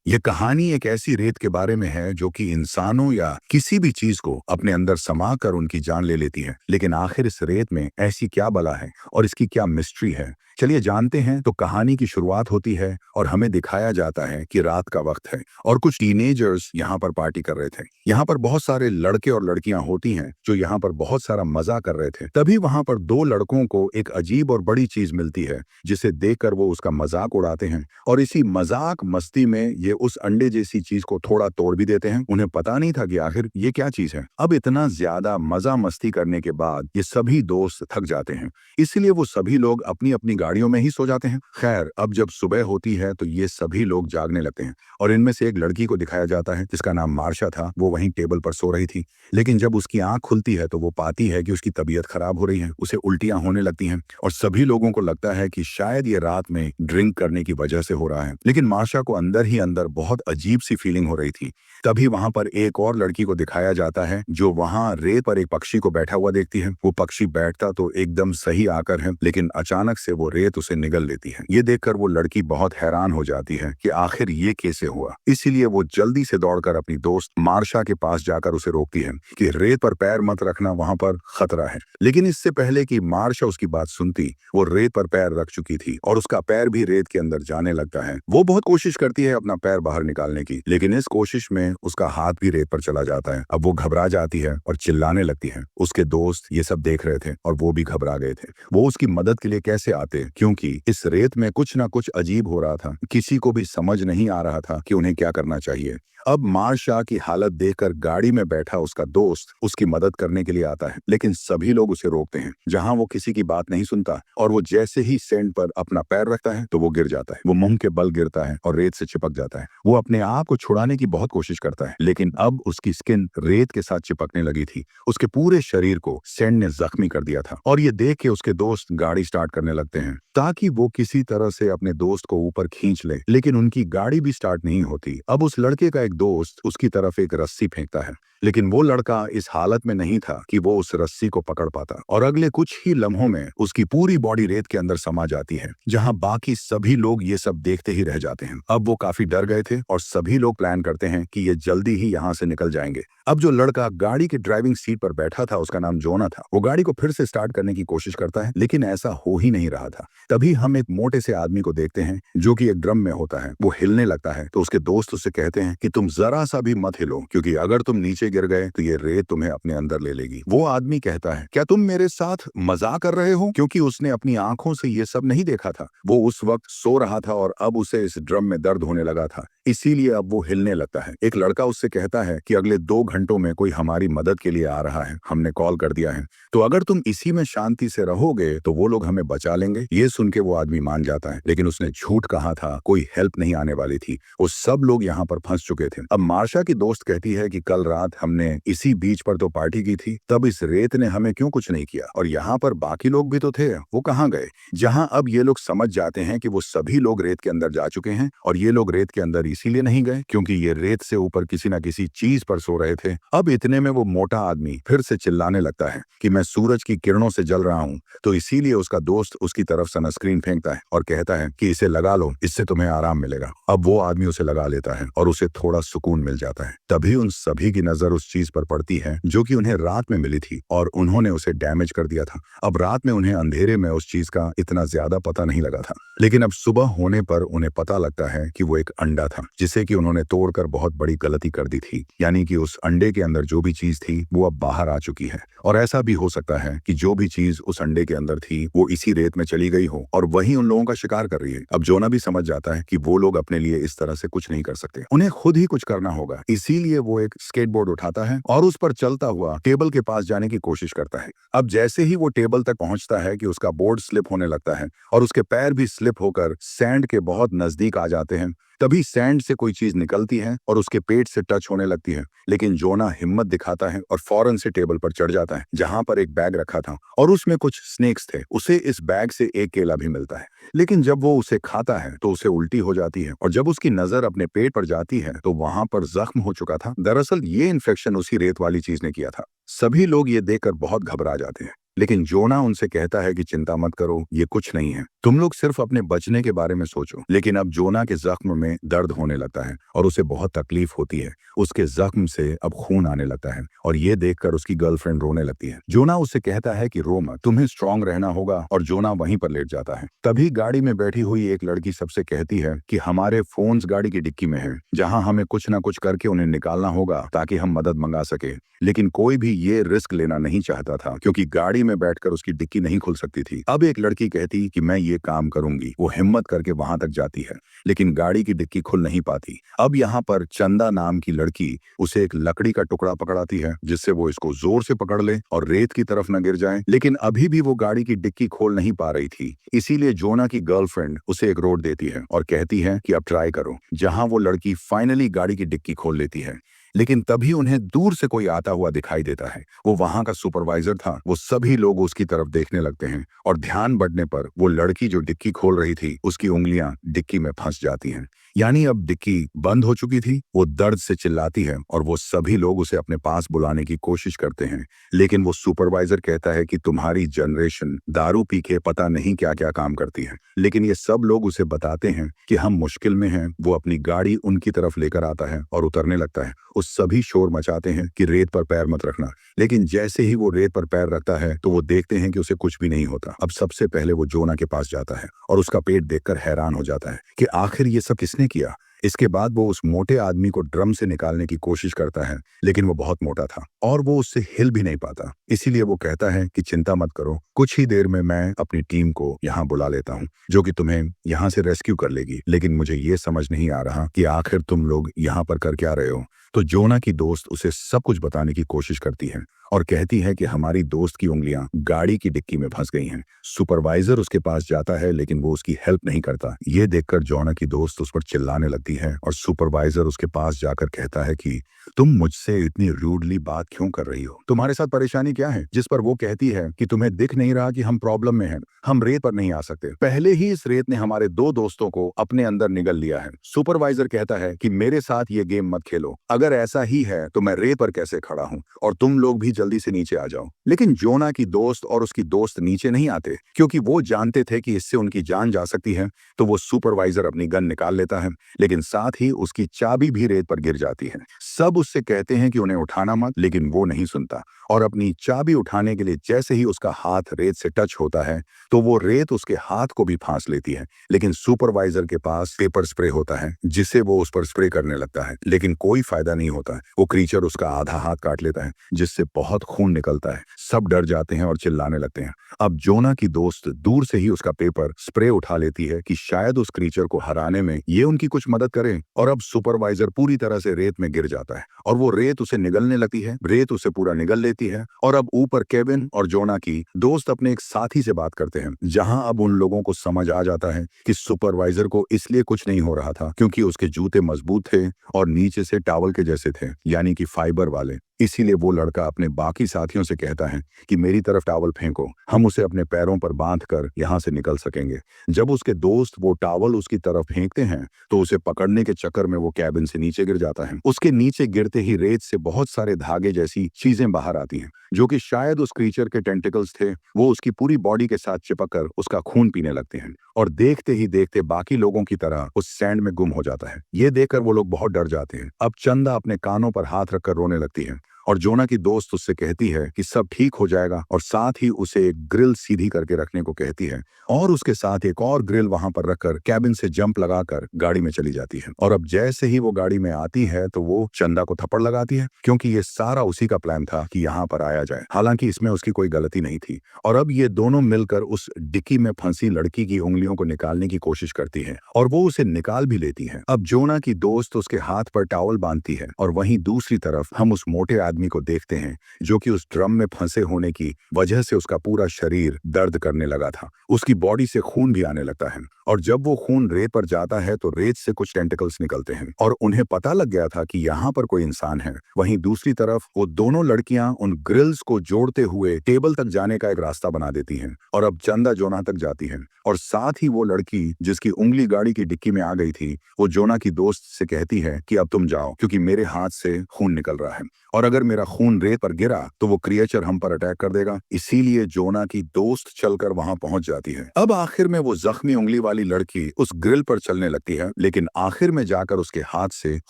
ये कहानी एक ऐसी रेत के बारे में है जो कि इंसानों या किसी भी चीज को अपने अंदर समा कर उनकी जान ले लेती है। लेकिन आखिर इस रेत में ऐसी क्या बला है और इसकी क्या मिस्ट्री है, चलिए जानते हैं। तो कहानी की शुरुआत होती है और हमें दिखाया जाता है कि रात का वक्त है और कुछ टीनेजर्स यहाँ पर पार्टी कर रहे थे। यहाँ पर बहुत सारे लड़के और लड़कियां होती हैं जो यहाँ पर बहुत सारा मजा कर रहे थे। तभी वहां पर दो लड़कों को एक अजीब और बड़ी चीज मिलती है जिसे देखकर वो उसका मजाक उड़ाते हैं और इसी मजाक मस्ती में ये उस अंडे जैसी चीज को थोड़ा तोड़ भी देते हैं। उन्हें पता नहीं था कि आखिर ये क्या चीज है। अब इतना ज्यादा मजा मस्ती करने के बाद ये सभी दोस्त थक जाते हैं, इसलिए वो सभी लोग अपनी अपनी गाड़ियों में ही सो जाते हैं। खैर, अब जब सुबह होती है तो ये सभी लोग जागने लगते हैं और इनमें से एक लड़की को दिखाया जाता है जिसका नाम मार्शा था। वो वहीं टेबल पर सो रही थी, लेकिन जब उसकी आंख खुलती है तो वो पाती है कि उसकी तबीयत खराब हो रही है, उसे उल्टियां होने लगती हैं और सभी लोगों को लगता है कि शायद ये रात में ड्रिंक करने की वजह से हो रहा है। लेकिन मार्शा को अंदर ही अंदर बहुत अजीब सी फीलिंग हो रही थी। तभी वहां पर एक और लड़की को दिखाया जाता है जो वहां रेत पर एक पक्षी को बैठा हुआ देखती है। वो पक्षी बैठता तो एकदम सही आकर है, लेकिन अचानक से वो रेत उसे निगल लेती है। ये देखकर वो लड़की बहुत हैरान हो जाती है कि आखिर ये कैसे हुआ। इसीलिए वो जल्दी से दौड़कर अपनी दोस्त मार्शा के पास जाकर उसे रोकती है कि रेत पर पैर मत रखना, वहां पर खतरा है। लेकिन इससे पहले कि मार्शा उसकी बात सुनती, वो रेत पर पैर रख चुकी थी और उसका पैर भी रेत के अंदर जाने लगता है। वो बहुत कोशिश करती है अपना पैर बाहर निकालने की, लेकिन इस कोशिश में उसका हाथ भी रेत पर चला जाता है। अब वो घबरा जाती है और चिल्लाने लगती है। उसके दोस्त ये सब देख रहे थे और वो भी घबरा गए थे। वो उसकी मदद के लिए कैसे आते, क्योंकि इस रेत में कुछ ना कुछ अजीब हो रहा था। किसी को भी समझ नहीं आ रहा था कि उन्हें क्या करना चाहिए। अब मार्शा की हालत देखकर गाड़ी में बैठा उसका दोस्त उसकी मदद करने के लिए आता है, लेकिन सभी लोग उसे रोकते हैं। जहां वो किसी की बात नहीं सुनता और वो जैसे ही सैंड पर अपना पैर रखता है तो वो गिर जाता है। वो मुंह के बल गिरता है और रेत से चिपक जाता है। वो अपने आप को छुड़ाने की बहुत कोशिश करता है, लेकिन अब उसकी स्किन रेत के साथ चिपकने लगी थी। उसके पूरे शरीर को सैंड ने जख्मी कर दिया था और ये देख के उसके दोस्त गाड़ी स्टार्ट करने लगते हैं ताकि वो किसी तरह से अपने दोस्त को ऊपर खींच ले, लेकिन उनकी गाड़ी भी स्टार्ट नहीं होती। अब उस लड़के का एक दोस्त उसकी तरफ एक रस्सी फेंकता है, लेकिन वो लड़का इस हालत में नहीं था कि वो उस रस्सी को पकड़ पाता और अगले कुछ ही लम्हों में उसकी पूरी बॉडी रेत के अंदर समा जाती है, जहां बाकी सभी लोग ये सब देखते ही रह जाते हैं। अब वो काफी डर गए थे और सभी लोग प्लान करते हैं कि ये जल्दी ही यहाँ से निकल जाएंगे। अब जो लड़का गाड़ी की ड्राइविंग सीट पर बैठा था, उसका नाम जोना था। वो गाड़ी को फिर से स्टार्ट करने की कोशिश करता है, लेकिन ऐसा हो ही नहीं रहा था। तभी हम एक मोटे से आदमी को देखते हैं जो कि एक ड्रम में होता है। वो हिलने लगता है तो उसके दोस्त उससे कहते हैं कि तुम जरा सा भी मत हिलो, क्योंकि अगर तुम नीचे गिर गए तो ये रेत तुम्हें अपने अंदर ले लेगी। वो आदमी कहता है, क्या तुम मेरे साथ मजाक कर रहे हो? क्योंकि उसने अपनी आंखों से ये सब नहीं देखा था। वो उस वक्त सो रहा था और अब उसे इस ड्रम में दर्द होने लगा था, इसीलिए अब वो हिलने लगता है। एक लड़का उससे कहता है कि अगले 2 घंटों में कोई हमारी मदद के लिए आ रहा है, हमने कॉल कर दिया है, तो अगर तुम इसी में शांति से रहोगे तो वो लोग हमें बचा लेंगे। ये सुन के वो आदमी मान जाता है, लेकिन उसने झूठ कहा था, कोई हेल्प नहीं आने वाली थी। वो सब लोग यहाँ पर फंस चुके थे। अब मार्शा की दोस्त कहती है कि कल रात हमने इसी बीच पर तो पार्टी की थी, तब इस रेत ने हमें क्यों कुछ नहीं किया, और यहाँ पर बाकी लोग भी तो थे, वो कहाँ गए? जहाँ अब ये लोग समझ जाते हैं कि वो सभी लोग रेत के अंदर जा चुके हैं और ये लोग रेत के अंदर इसीलिए नहीं गए क्योंकि ये रेत से ऊपर किसी न किसी चीज पर सो रहे थे। अब इतने में वो मोटा आदमी फिर से चिल्लाने लगता है कि मैं सूरज की किरणों से जल रहा हूँ, तो इसीलिए उसका दोस्त उसकी तरफ सनस्क्रीन फेंकता है और कहता है कि इसे लगा लो, इससे तुम्हें आराम मिलेगा। अब वो आदमी उसे लगा लेता है और उसे थोड़ा सुकून मिल जाता है। तभी उन सभी की नजर उस चीज पर पड़ती है जो कि उन्हें रात में मिली थी और उन्होंने उसे डैमेज कर दिया था। अब रात में उन्हें अंधेरे में उस चीज का इतना ज्यादा पता नहीं लगा था, लेकिन अब सुबह होने पर उन्हें पता लगता है कि वो एक अंडा था जिसे कि उन्होंने तोड़कर बहुत बड़ी गलती कर दी थी। यानी कि उस अंडे के अंदर जो भी चीज थी वो अब बाहर आ चुकी है, और ऐसा भी हो सकता है कि जो भी चीज उस अंडे के अंदर थी वो इसी रेत में चली गई हो और वही उन लोगों का शिकार कर रही है। अब जोना भी समझ जाता है कि वो लोग अपने लिए इस तरह से कुछ नहीं कर सकते, उन्हें खुद ही कुछ करना होगा। इसीलिए वो एक स्केटबोर्ड उठाता है और उस पर चलता हुआ टेबल के पास जाने की कोशिश करता है। अब जैसे ही वो टेबल तक पहुंचता है कि उसका बोर्ड स्लिप होने लगता है और उसके पैर भी स्लिप होकर सैंड के बहुत नजदीक आ जाते हैं। तभी सैंड से कोई चीज निकलती है और उसके पेट से टच होने लगती है, लेकिन जोना हिम्मत दिखाता है और फौरन से टेबल पर चढ़ जाता है जहां पर एक बैग रखा था और उसमें कुछ स्नेक्स थे। उसे इस बैग से एक केला भी मिलता है, लेकिन जब वो उसे खाता है तो उसे उल्टी हो जाती है और जब उसकी नजर अपने पेट पर जाती है तो वहां पर जख्म हो चुका था। दरअसल ये इन्फेक्शन उसी रेत वाली चीज ने किया था। सभी लोग ये देखकर बहुत घबरा जाते हैं। लेकिन जोना उनसे कहता है कि चिंता मत करो, ये कुछ नहीं है, तुम लोग सिर्फ अपने बचने के बारे में सोचो। लेकिन अब जोना के जख्म में दर्द होने लगता है और उसे बहुत तकलीफ होती है। उसके जख्म से अब खून आने लगता है और ये देखकर उसकी गर्लफ्रेंड रोने लगती है। जोना उससे कहता है कि रो मत, तुम्हें स्ट्रांग रहना होगा, और जोना वहीं पर लेट जाता है। तभी गाड़ी में बैठी हुई एक लड़की सबसे कहती है कि हमारे फोन्स गाड़ी की डिक्की में है, जहां हमें कुछ ना कुछ करके उन्हें निकालना होगा ताकि हम मदद मंगा सके। लेकिन कोई भी ये रिस्क लेना नहीं चाहता था, क्योंकि गाड़ी में बैठकर उसकी डिक्की नहीं खुल सकती थी। अब एक लड़की कहती कि मैं ये काम करूंगी। वो हिम्मत करके वहां तक जाती है, लेकिन गाड़ी की डिक्की खुल नहीं पाती। अब यहाँ पर चंदा नाम की लड़की उसे एक लकड़ी का टुकड़ा पकड़ाती है, जिससे वो इसको जोर से पकड़ ले और रेत की तरफ न गिर जाए। लेकिन अभी भी वो गाड़ी की डिक्की खोल नहीं पा रही थी। इसीलिए जोना की गर्लफ्रेंड उसे एक रोड देती है और कहती है कि अब ट्राई करो, जहां वो लड़की फाइनली गाड़ी की डिक्की खोल लेती है। लेकिन तभी उन्हें दूर से कोई आता हुआ दिखाई देता है। वो वहां का सुपरवाइजर था। वो सभी लोग उसकी तरफ देखने लगते हैं और ध्यान बढ़ने पर वो लड़की जो डिक्की खोल रही थी, उसकी उंगलियां डिक्की में फंस जाती हैं। यानी अब डिक्की बंद हो चुकी थी। वो दर्द से चिल्लाती है और वो सभी लोग उसे अपने पास बुलाने की कोशिश करते हैं। लेकिन वो सुपरवाइजर कहता है कि तुम्हारी जनरेशन दारू पी के पता नहीं क्या क्या काम करती है। लेकिन ये सब लोग उसे बताते हैं कि हम मुश्किल में हैं। वो अपनी गाड़ी उनकी तरफ लेकर आता है और उतरने लगता है। उस सभी शोर मचाते हैं कि रेत पर पैर मत रखना। लेकिन जैसे ही वो रेत पर पैर रखता है तो वो देखते हैं कि उसे कुछ भी नहीं होता। अब सबसे पहले वो जोना के पास जाता है और उसका पेट देखकर हैरान हो जाता है कि आखिर ये सब किसने किया। इसके बाद वो उस मोटे आदमी को ड्रम से निकालने की कोशिश करता है, लेकिन वो बहुत मोटा था और वो उससे हिल भी नहीं पाता। इसीलिए वो कहता है कि चिंता मत करो, कुछ ही देर में मैं अपनी टीम को यहाँ बुला लेता हूँ, जो कि तुम्हें यहाँ से रेस्क्यू कर लेगी। लेकिन मुझे ये समझ नहीं आ रहा कि आखिर तुम लोग यहाँ पर कर क्या रहे हो। तो जोना की दोस्त उसे सब कुछ बताने की कोशिश करती है और कहती है कि हमारी दोस्त की उंगलियां गाड़ी की डिक्की में फंस गई हैं। सुपरवाइजर उसके पास जाता है, लेकिन वो उसकी हेल्प नहीं करता। ये देखकर जोना की दोस्त उस पर चिल्लाने लगती है और सुपरवाइजर उसके पास जाकर कहता है कि तुम मुझसे इतनी रूडली बात क्यों कर रही हो, तुम्हारे साथ परेशानी क्या है। जिस पर वो कहती है कि तुम्हें दिख नहीं रहा कि हम प्रॉब्लम में हैं, हम रेत पर नहीं आ सकते, पहले ही इस रेत ने हमारे दो दोस्तों को अपने अंदर निगल लिया है। सुपरवाइजर कहता है कि मेरे साथ ये गेम मत खेलो, अगर ऐसा ही है तो मैं रेत पर कैसे खड़ा हूँ, और तुम लोग भी जल्दी से नीचे आ जाओ। लेकिन जोना की दोस्त और उसकी दोस्त नीचे नहीं आते, क्योंकि वो जानते थे कि इससे उनकी जान जा सकती है। तो वो सुपरवाइजर अपनी गन निकाल लेता है, लेकिन साथ ही उसकी चाबी भी रेत पर गिर जाती है। सब उससे कहते हैं कि उन्हें उठाना मत, लेकिन वो नहीं सुनता और अपनी चाबी उठाने के लिए जैसे ही उसका हाथ रेत से टच होता है तो वो रेत उसके हाथ को भी फांस लेती है। लेकिन सुपरवाइजर के पास पेपर स्प्रे होता है, जिसे वो उस पर स्प्रे करने लगता है, लेकिन कोई फायदा नहीं होता। वो क्रीचर उसका आधा हाथ काट लेता है, जिससे बहुत खून निकलता है। सब डर जाते हैं और चिल्लाने लगते हैं। अब जोना की दोस्त दूर से ही उसका पेपर स्प्रे उठा लेती है कि शायद उस क्रीचर को हराने में ये उनकी कुछ मदद करे। और अब सुपरवाइजर पूरी तरह से रेत में गिर जाता है और वो रेत उसे निगलने लगती है। रेत उसे पूरा निगल लेती है और अब ऊपर केविन और जोना की दोस्त अपने एक साथी से बात करते हैं, जहां अब उन लोगों को समझ आ जाता है कि सुपरवाइजर को इसलिए कुछ नहीं हो रहा था क्योंकि उसके जूते मजबूत थे और नीचे से टॉवल के जैसे थे, यानी कि फाइबर वाले। इसीलिए वो लड़का अपने बाकी साथियों से कहता है कि मेरी तरफ टॉवल फेंको, हम उसे अपने पैरों पर बांधकर यहाँ से निकल सकेंगे। जब उसके दोस्त वो टॉवल उसकी तरफ फेंकते हैं तो उसे पकड़ने के चक्कर में वो कैबिन से नीचे गिर जाता है। उसके नीचे गिरते ही रेत से बहुत सारे धागे जैसी चीजें बाहर आती हैं, जो कि शायद उस क्रीचर के टेंटिकल्स थे। वो उसकी पूरी बॉडी के साथ चिपककर उसका खून पीने लगते हैं और देखते ही देखते बाकी लोगों की तरह उस सैंड में गुम हो जाता है। ये देखकर वो लोग बहुत डर जाते हैं। अब चंदा अपने कानों पर हाथ रखकर रोने लगती है और जोना की दोस्त उससे कहती है कि सब ठीक हो जाएगा और साथ ही उसे एक ग्रिल सीधी करके रखने को कहती है और उसके साथ एक और ग्रिल वहां पर रखकर कैबिन से जंप लगाकर गाड़ी में चली जाती है। और अब जैसे ही वो गाड़ी में आती है तो वो चंदा को थप्पड़ लगाती है, क्योंकि ये सारा उसी का प्लान था कि यहाँ पर आया जाए। हालांकि इसमें उसकी कोई गलती नहीं थी। और अब ये दोनों मिलकर उस डिक्की में फंसी लड़की की उंगलियों को निकालने की कोशिश करती है और वो उसे निकाल भी लेती है। अब जोना की दोस्त उसके हाथ पर टॉवल बांधती है और वहीं दूसरी तरफ हम उस मोटे आदमी को देखते हैं, जो कि उस ड्रम में फंसे होने की वजह से उसका पूरा शरीर दर्द करने लगा था। उसकी बॉडी से खून भी आने लगता है और जब वो खून रेत पर जाता है तो रेत से कुछ टेंटिकल्स निकलते हैं और उन्हें पता लग गया था कि यहाँ पर कोई इंसान है। वहीं दूसरी तरफ वो दोनों लड़कियां उन ग्रिल्स को जोड़ते हुए टेबल तक जाने का एक रास्ता बना देती हैं और अब चंदा जोना तक जाती है और साथ ही वो लड़की जिसकी उंगली गाड़ी की डिक्की में आ गई थी, वो जोना की दोस्त से कहती है कि अब तुम जाओ, क्योंकि मेरे हाथ से खून निकल रहा है और अगर मेरा खून रेत पर गिरा तो वो क्रिएचर हम पर अटैक कर देगा। इसीलिए जोना की दोस्त चलकर वहां पहुंच जाती है। अब आखिर में वो जख्मी उंगली वाली लड़की उस ग्रिल पर चलने लगती है, लेकिन आखिर में जाकर उसके हाथ से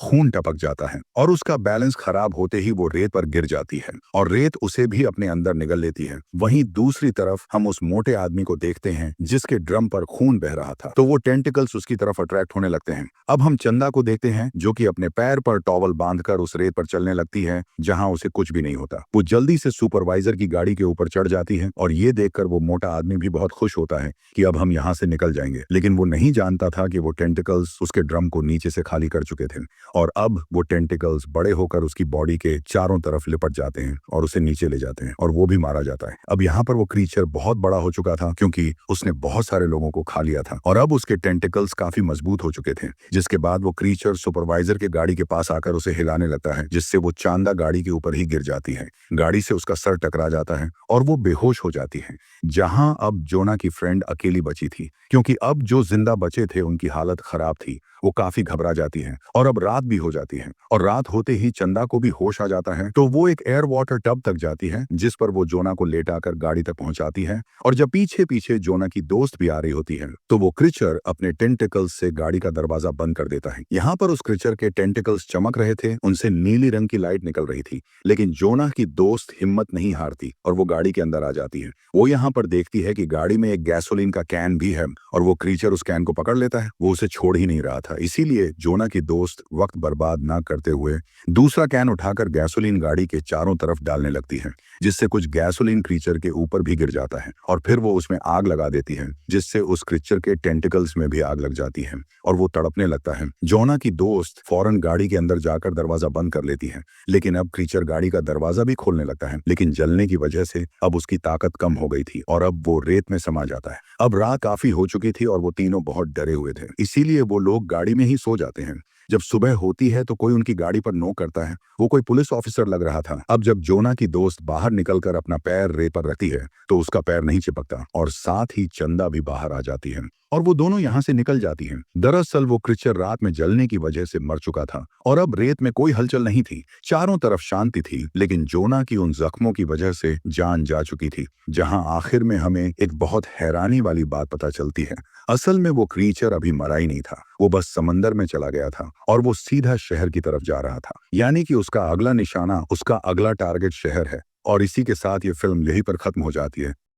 खून टपक जाता है और उसका बैलेंस खराब होते ही वो रेत पर गिर जाती है और रेत उसे भी अपने अंदर निगल लेती है। वहीं दूसरी तरफ हम उस मोटे आदमी को देखते हैं जिसके ड्रम पर खून बह रहा था, तो वो टेंटिकल्स उसकी तरफ अट्रैक्ट होने लगते हैं। अब हम चंदा को देखते हैं जो कि अपने पैर पर टॉवल बांधकर उस रेत पर चलने लगती है जहां उसे कुछ भी नहीं होता। वो जल्दी से सुपरवाइजर की गाड़ी के ऊपर चढ़ जाती है और ये देखकर वो मोटा आदमी भी बहुत खुश होता है कि अब हम यहाँ से निकल जाएंगे, लेकिन वो नहीं जानता था कि वो टेंटिकल्स उसके ड्रम को नीचे से खाली कर चुके थे और अब वो टेंटिकल्स बड़े होकर उसकी बॉडी के चारों तरफ लिपट जाते हैं और उसे नीचे ले जाते हैं और वो भी मारा जाता है। अब यहाँ पर वो क्रीचर बहुत बड़ा हो चुका था क्योंकि उसने बहुत सारे लोगों को खा लिया था और अब उसके टेंटिकल्स काफी मजबूत हो चुके थे, जिसके बाद वो क्रीचर सुपरवाइजर के गाड़ी के पास आकर उसे हिलाने लगता है, जिससे वो चांदा गाड़ी के ऊपर ही गिर जाती है। गाड़ी से उसका सर टकरा जाता है और वो बेहोश हो जाती है। जहां अब जोना की फ्रेंड अकेली बची थी क्योंकि अब जो जिंदा बचे थे उनकी हालत खराब थी। वो काफी घबरा जाती है और अब रात भी हो जाती है और रात होते ही चंदा को भी होश आ जाता है, तो वो एक एयर वाटर टब तक जाती है जिस पर वो जोना को लेटाकर गाड़ी तक पहुंचाती है। और जब पीछे पीछे जोना की दोस्त भी आ रही होती है तो वो क्रिचर अपने टेंटिकल्स से गाड़ी का दरवाजा बंद कर देता है। यहाँ पर उस क्रिचर के टेंटिकल्स चमक रहे थे, उनसे नीली रंग की लाइट निकल रही थी, लेकिन जोना की दोस्त हिम्मत नहीं हारती और वो गाड़ी के अंदर आ जाती है। वो यहाँ पर देखती है कि गाड़ी में एक गैसोलीन का कैन भी है और वो क्रीचर उस कैन को पकड़ लेता है। वो उसे छोड़ ही नहीं रहा था, इसीलिए जोना की दोस्त वक्त बर्बाद ना करते हुए दूसरा कैन उठाकर गैसोलीन गाड़ी के चारों तरफ डालने लगती है, जिससे कुछ गैसोलीन क्रीचर के ऊपर भी गिर जाता है और फिर वो उसमें आग लगा देती है, जिससे उस क्रीचर के टेंटिकल्स में भी आग लग जाती है और वो तड़पने लगता है। जोना की दोस्त फौरन गाड़ी के अंदर जाकर दरवाजा बंद कर लेती है, लेकिन अब क्रीचर गाड़ी का दरवाजा भी खोलने लगता है, लेकिन जलने की वजह से अब उसकी ताकत कम हो गई थी और अब वो रेत में समा जाता है। अब रात काफी हो चुकी थी और वो तीनों बहुत डरे हुए थे, इसीलिए वो लोग गाड़ी में ही सो जाते हैं। जब सुबह होती है तो कोई उनकी गाड़ी पर नॉक करता है। वो कोई पुलिस ऑफिसर लग रहा था। अब जब जोना की दोस्त बाहर निकलकर अपना पैर रेत पर रखती है तो उसका पैर नहीं चिपकता और साथ ही चंदा भी बाहर आ जाती है और वो दोनों यहाँ से निकल जाती हैं। दरअसल वो क्रिचर रात में जलने की वजह से मर चुका था और अब रेत में कोई हलचल नहीं थी, चारों तरफ शांति थी, लेकिन जोना की उन जख्मों की वजह से जान जा चुकी थी। जहां आखिर में हमें एक बहुत हैरानी वाली बात पता चलती है, असल में वो क्रीचर अभी मरा ही नहीं था, वो बस समंदर में चला गया था और वो सीधा शहर की तरफ जा रहा था, यानी कि उसका अगला निशाना, उसका अगला टारगेट शहर है। और इसी के साथ ये फिल्म यहीं पर खत्म हो जाती है।